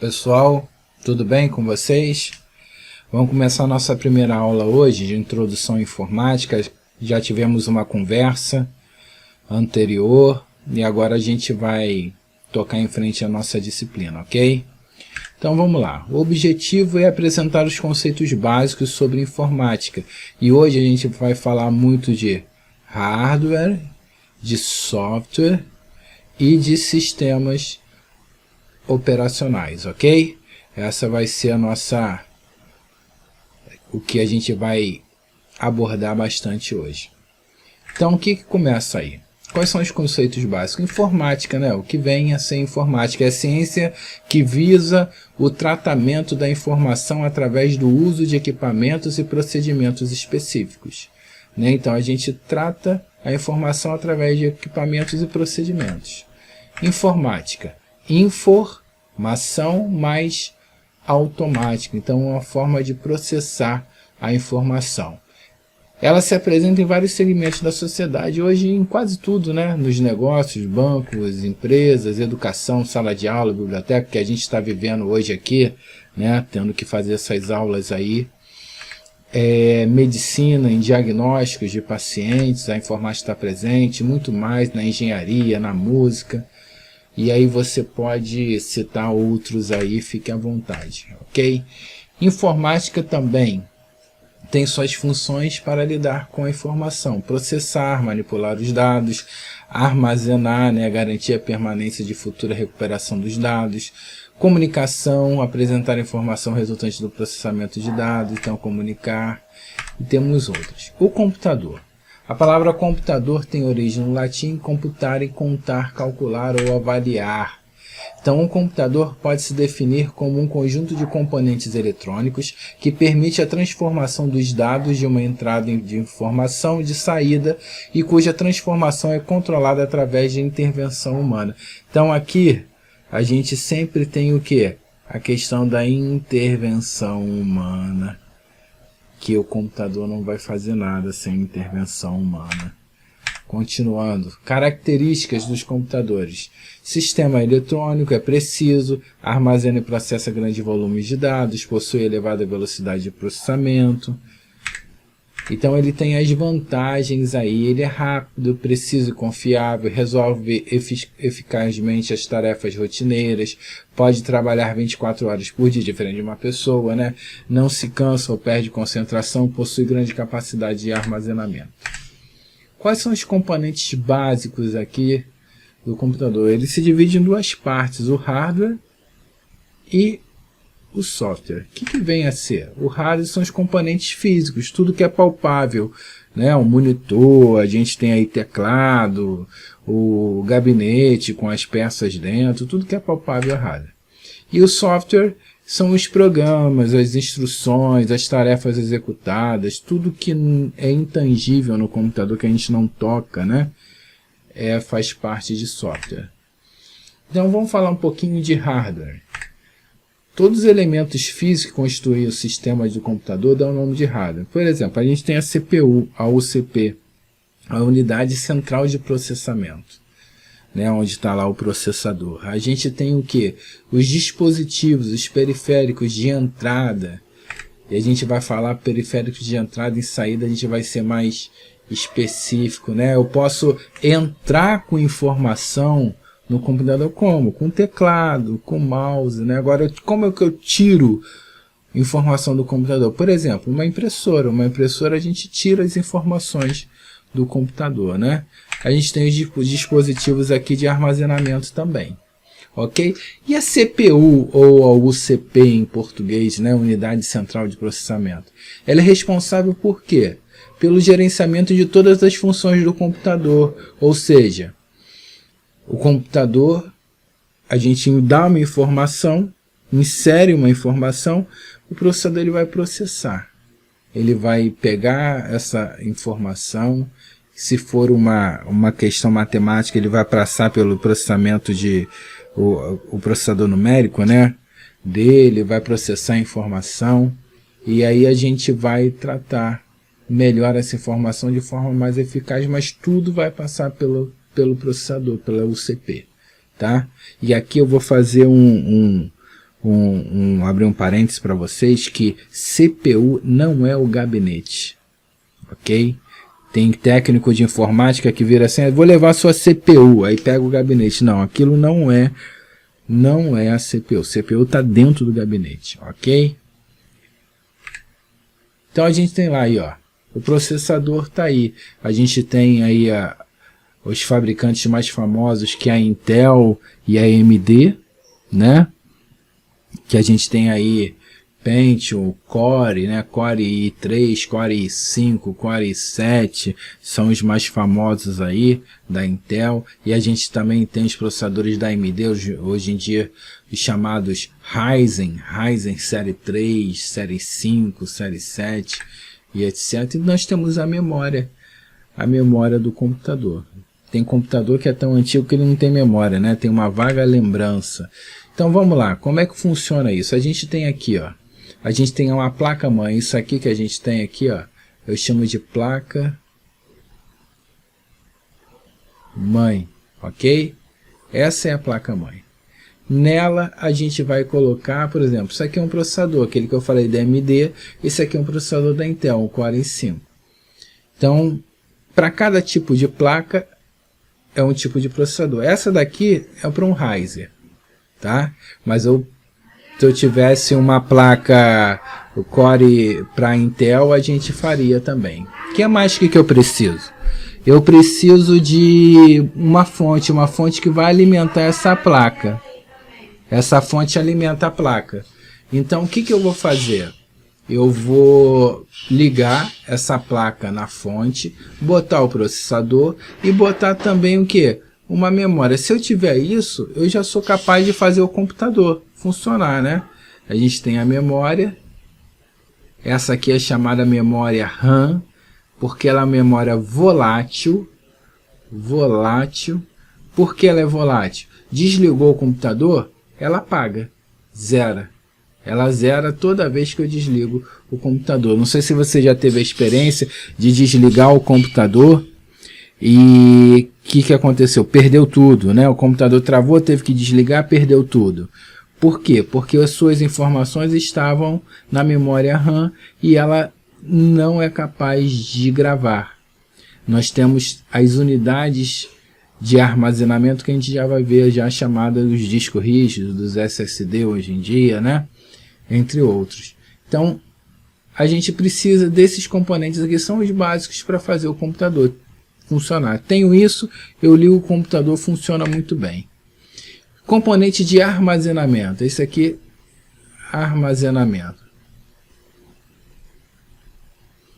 Pessoal, tudo bem com vocês? Vamos começar a nossa primeira aula hoje de Introdução à Informática. Já tivemos uma conversa anterior e agora a gente vai tocar em frente a nossa disciplina, ok? Então vamos lá. O objetivo é apresentar os conceitos básicos sobre informática. E hoje a gente vai falar muito de hardware, de software e de sistemas operacionais, ok? Essa vai ser o que a gente vai abordar bastante hoje. Então, o que começa aí? Quais são os conceitos básicos? Informática, né? O que vem a ser informática? É a ciência que visa o tratamento da informação através do uso de equipamentos e procedimentos específicos, né? Então, a gente trata a informação através de equipamentos e procedimentos. Informática. Informação mais automática. Então, é uma forma de processar a informação. Ela se apresenta em vários segmentos da sociedade, hoje em quase tudo, né? Nos negócios, bancos, empresas, educação, sala de aula, biblioteca, que a gente está vivendo hoje aqui, né? Tendo que fazer essas aulas aí. Medicina, em diagnósticos de pacientes, a informática está presente, muito mais na engenharia, na música. E aí você pode citar outros aí, fique à vontade, ok? Informática também tem suas funções para lidar com a informação, processar, manipular os dados, armazenar, né, garantir a permanência de futura recuperação dos dados, comunicação, apresentar informação resultante do processamento de dados, então comunicar, e temos outros. O computador. A palavra computador tem origem no latim computare, contar, calcular ou avaliar. Então, um computador pode se definir como um conjunto de componentes eletrônicos que permite a transformação dos dados de uma entrada de informação de saída e cuja transformação é controlada através de intervenção humana. Então, aqui a gente sempre tem o quê? A questão da intervenção humana, que o computador não vai fazer nada sem intervenção humana. Continuando, características dos computadores. Sistema eletrônico é preciso, armazena e processa grandes volumes de dados, possui elevada velocidade de processamento. Então ele tem as vantagens aí, ele é rápido, preciso e confiável, resolve eficazmente as tarefas rotineiras, pode trabalhar 24 horas por dia, diferente de uma pessoa, né? Não se cansa ou perde concentração, possui grande capacidade de armazenamento. Quais são os componentes básicos aqui do computador? Ele se divide em duas partes, o hardware e o software. O que vem a ser? O hardware são os componentes físicos, tudo que é palpável, né? O monitor, a gente tem aí teclado, o gabinete com as peças dentro, tudo que é palpável é hardware. E o software são os programas, as instruções, as tarefas executadas, tudo que é intangível no computador, que a gente não toca, né? Faz parte de software. Então vamos falar um pouquinho de hardware. Todos os elementos físicos que constituem o sistema do computador dão o nome de hardware. Por exemplo, a gente tem a CPU, a UCP, a unidade central de processamento, né, onde está lá o processador. A gente tem o que? Os dispositivos, os periféricos de entrada. E a gente vai falar periféricos de entrada e saída, a gente vai ser mais específico, né? Eu posso entrar com informação no computador como? Com teclado, com mouse, né? Agora, como é que eu tiro informação do computador? Por exemplo, uma impressora. Uma impressora a gente tira as informações do computador, né? A gente tem os dispositivos aqui de armazenamento também, ok? E a CPU, ou a UCP em português, né? Unidade Central de Processamento. Ela é responsável por quê? Pelo gerenciamento de todas as funções do computador, ou seja, o computador, a gente dá uma informação, insere uma informação, o processador ele vai processar. Ele vai pegar essa informação, se for uma questão matemática, ele vai passar pelo processamento o processador numérico, né, dele, vai processar a informação, e aí a gente vai tratar melhor essa informação de forma mais eficaz, mas tudo vai passar pelo processador, pela UCP, tá? E aqui eu vou fazer abrir um parênteses para vocês, que CPU não é o gabinete, ok? Tem técnico de informática que vira assim, vou levar sua CPU, aí pega o gabinete. Não, aquilo não é a CPU. CPU está dentro do gabinete, ok? Então a gente tem lá aí, ó, o processador está aí. A gente tem aí os fabricantes mais famosos, que é a Intel e a AMD, né? Que a gente tem aí Pentium, Core, né? Core i3, Core i5, Core i7, são os mais famosos aí da Intel. E a gente também tem os processadores da AMD, hoje em dia os chamados Ryzen série 3, série 5, série 7 e etc. E nós temos a memória do computador. Tem computador que é tão antigo que ele não tem memória, né? Tem uma vaga lembrança. Então vamos lá, como é que funciona isso? A gente tem aqui, ó, a gente tem uma placa-mãe. Isso aqui que a gente tem aqui, ó, eu chamo de placa-mãe, ok? Essa é a placa-mãe. Nela a gente vai colocar, por exemplo, isso aqui é um processador, aquele que eu falei da AMD, esse aqui é um processador da Intel, um Core i5. Então, para cada tipo de placa, é um tipo de processador. Essa daqui é para um Ryzen, tá? Mas se eu tivesse uma placa Core para Intel, a gente faria também. O que mais que eu preciso? Eu preciso de uma fonte que vai alimentar essa placa. Essa fonte alimenta a placa. Então o que eu vou fazer? Eu vou ligar essa placa na fonte, botar o processador e botar também o que? Uma memória. Se eu tiver isso, eu já sou capaz de fazer o computador funcionar, né? A gente tem a memória. Essa aqui é chamada memória RAM, porque ela é uma memória volátil. Por que ela é volátil? Desligou o computador, ela apaga, zera. Ela zera toda vez que eu desligo o computador. Não sei se você já teve a experiência de desligar o computador e o que aconteceu? Perdeu tudo, né? O computador travou, teve que desligar, perdeu tudo. Por quê? Porque as suas informações estavam na memória RAM e ela não é capaz de gravar. Nós temos as unidades de armazenamento que a gente já vai ver, já chamada dos discos rígidos, dos SSD hoje em dia, né? Entre outros. Então, a gente precisa desses componentes aqui, são os básicos para fazer o computador funcionar. Tenho isso, eu ligo o computador, funciona muito bem. Componente de armazenamento, esse aqui, armazenamento.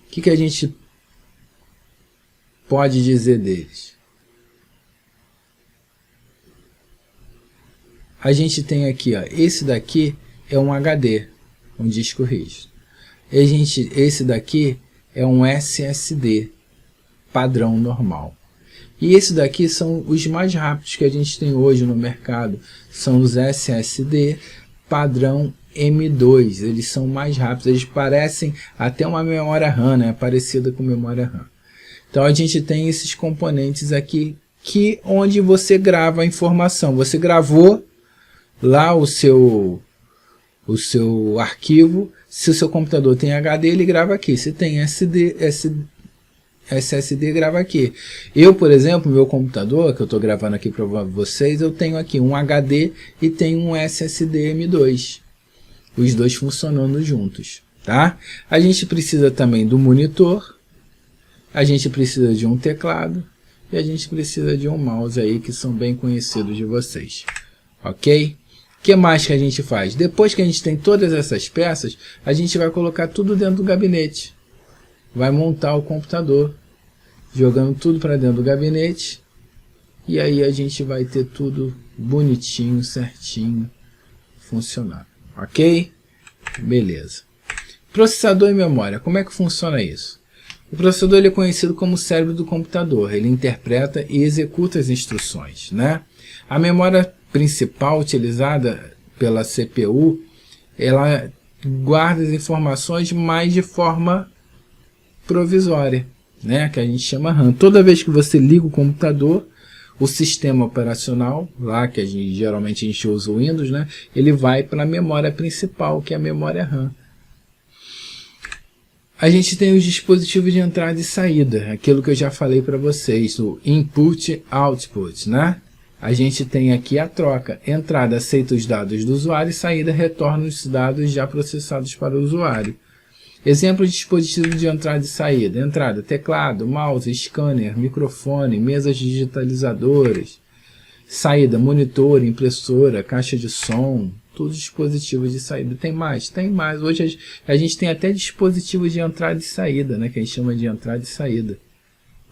O que a gente pode dizer deles? A gente tem aqui, ó, esse daqui é um HD, um disco rígido. Esse daqui é um SSD, padrão normal. E esse daqui são os mais rápidos que a gente tem hoje no mercado. São os SSD padrão M2. Eles são mais rápidos. Eles parecem até uma memória RAM, né? Parecida com memória RAM. Então a gente tem esses componentes aqui onde você grava a informação. Você gravou lá o seu arquivo. Se o seu computador tem HD, ele grava aqui. Se tem SSD, grava aqui. Eu, por exemplo, meu computador, que eu estou gravando aqui para vocês, eu tenho aqui um HD e tenho um SSD M2. Os dois funcionando juntos, tá? A gente precisa também do monitor, a gente precisa de um teclado e a gente precisa de um mouse aí, que são bem conhecidos de vocês, ok? O que mais que a gente faz? Depois que a gente tem todas essas peças, a gente vai colocar tudo dentro do gabinete. Vai montar o computador, jogando tudo para dentro do gabinete. E aí a gente vai ter tudo bonitinho, certinho, funcionando. Ok? Beleza. Processador e memória. Como é que funciona isso? O processador ele é conhecido como o cérebro do computador. Ele interpreta e executa as instruções, né? A memória principal utilizada pela CPU, ela guarda as informações mais de forma provisória, né? Que a gente chama RAM. Toda vez que você liga o computador o sistema operacional, lá que geralmente a gente usa o Windows, né? Ele vai para a memória principal, que é a memória RAM. A gente tem os dispositivos de entrada e saída, aquilo que eu já falei para vocês, o input e output, né? A gente tem aqui a troca, entrada aceita os dados do usuário e saída retorna os dados já processados para o usuário. Exemplo de dispositivos de entrada e saída. Entrada, teclado, mouse, scanner, microfone, mesas digitalizadoras. Saída, monitor, impressora, caixa de som, todos dispositivos de saída. Tem mais? Tem mais. Hoje a gente tem até dispositivos de entrada e saída, né, que a gente chama de entrada e saída.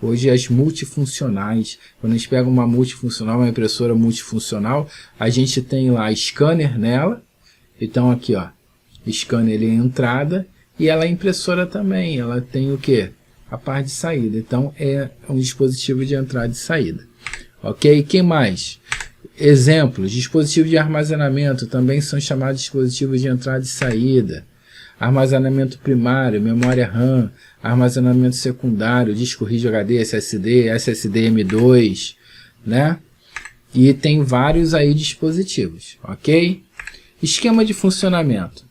Hoje as multifuncionais, quando a gente pega uma multifuncional, uma impressora multifuncional, a gente tem lá scanner nela. Então aqui, ó, scanner ele é entrada e ela é impressora também. Ela tem o que? A parte de saída. Então é um dispositivo de entrada e saída. Ok? Que mais? Exemplos, dispositivos de armazenamento também são chamados de dispositivos de entrada e saída. Armazenamento primário, memória RAM, armazenamento secundário, disco rígido HD, SSD, SSD M2, né? E tem vários aí dispositivos, ok? Esquema de funcionamento.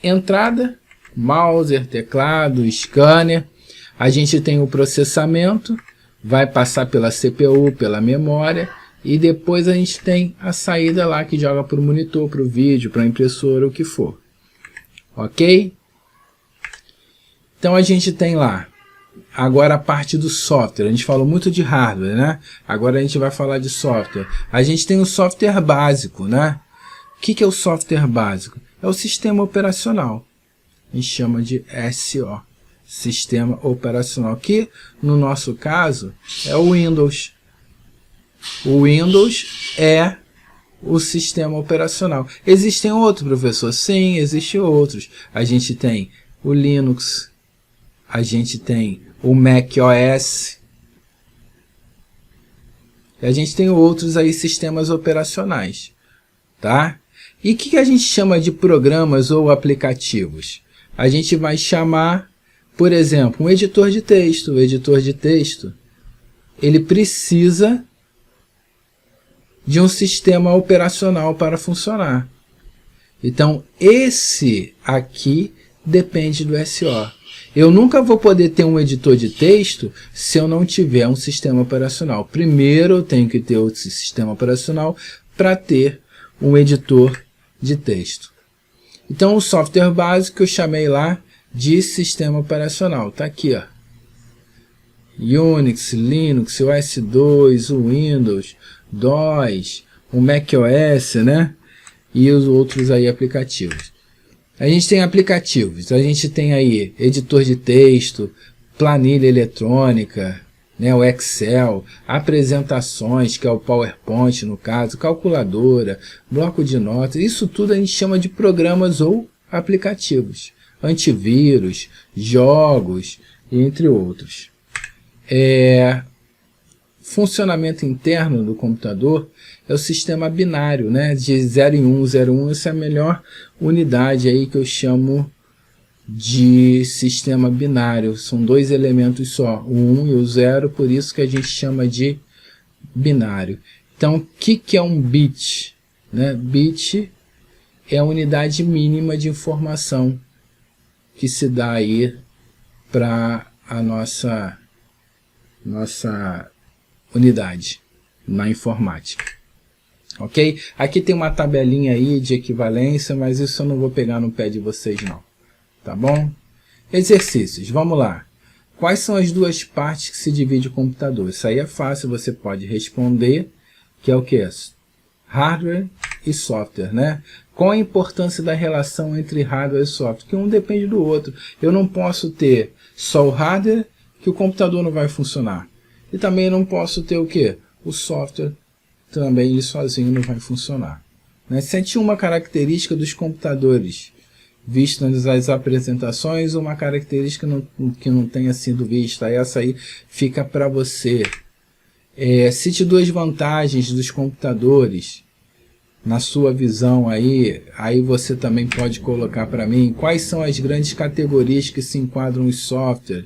Entrada, mouse, teclado, scanner. A gente tem o processamento, vai passar pela CPU, pela memória, e depois a gente tem a saída lá que joga para o monitor, para o vídeo, para a impressora, o que for. Ok? Então a gente tem lá, agora a parte do software. A gente falou muito de hardware, né? Agora a gente vai falar de software. A gente tem o software básico, né? O que é o software básico? É o sistema operacional. A gente chama de SO, sistema operacional, que no nosso caso é o Windows. O Windows é o sistema operacional. Existem outros, professor? Sim, existem outros. A gente tem o Linux, a gente tem o Mac OS, e a gente tem outros aí sistemas operacionais, tá? E o que a gente chama de programas ou aplicativos? A gente vai chamar, por exemplo, um editor de texto. O editor de texto, ele precisa de um sistema operacional para funcionar. Então, esse aqui depende do SO. Eu nunca vou poder ter um editor de texto se eu não tiver um sistema operacional. Primeiro, eu tenho que ter outro sistema operacional para ter um editor de texto. Então, o software básico eu chamei lá de sistema operacional. Está aqui, ó. Unix, Linux, OS2, o Windows, DOS, o Mac OS, né? E os outros aí aplicativos. A gente tem aplicativos, a gente tem aí editor de texto, planilha eletrônica, né? O Excel, apresentações, que é o PowerPoint no caso, calculadora, bloco de notas, isso tudo a gente chama de programas ou aplicativos. Antivírus, jogos, entre outros. Funcionamento interno do computador é o sistema binário, né? De 0 em 1, 0 em 1, essa é a melhor unidade aí que eu chamo de sistema binário. São dois elementos só, o 1 e o 0, por isso que a gente chama de binário. Então, o que é um bit? Né? Bit é a unidade mínima de informação que se dá aí para a nossa unidade na informática. Ok? Aqui tem uma tabelinha aí de equivalência, mas isso eu não vou pegar no pé de vocês não. Tá bom? Exercícios, vamos lá. Quais são as duas partes que se divide o computador? Isso aí é fácil, você pode responder, que é o que? Hardware e software, né? Qual a importância da relação entre hardware e software? Que um depende do outro. Eu não posso ter só o hardware, que o computador não vai funcionar. E também não posso ter o quê? O software também ele sozinho não vai funcionar. Né? Se tinha uma característica dos computadores vistas nas apresentações, uma característica que não tenha sido vista, essa aí fica para você. Cite duas vantagens dos computadores na sua visão aí você também pode colocar para mim quais são as grandes categorias que se enquadram em software.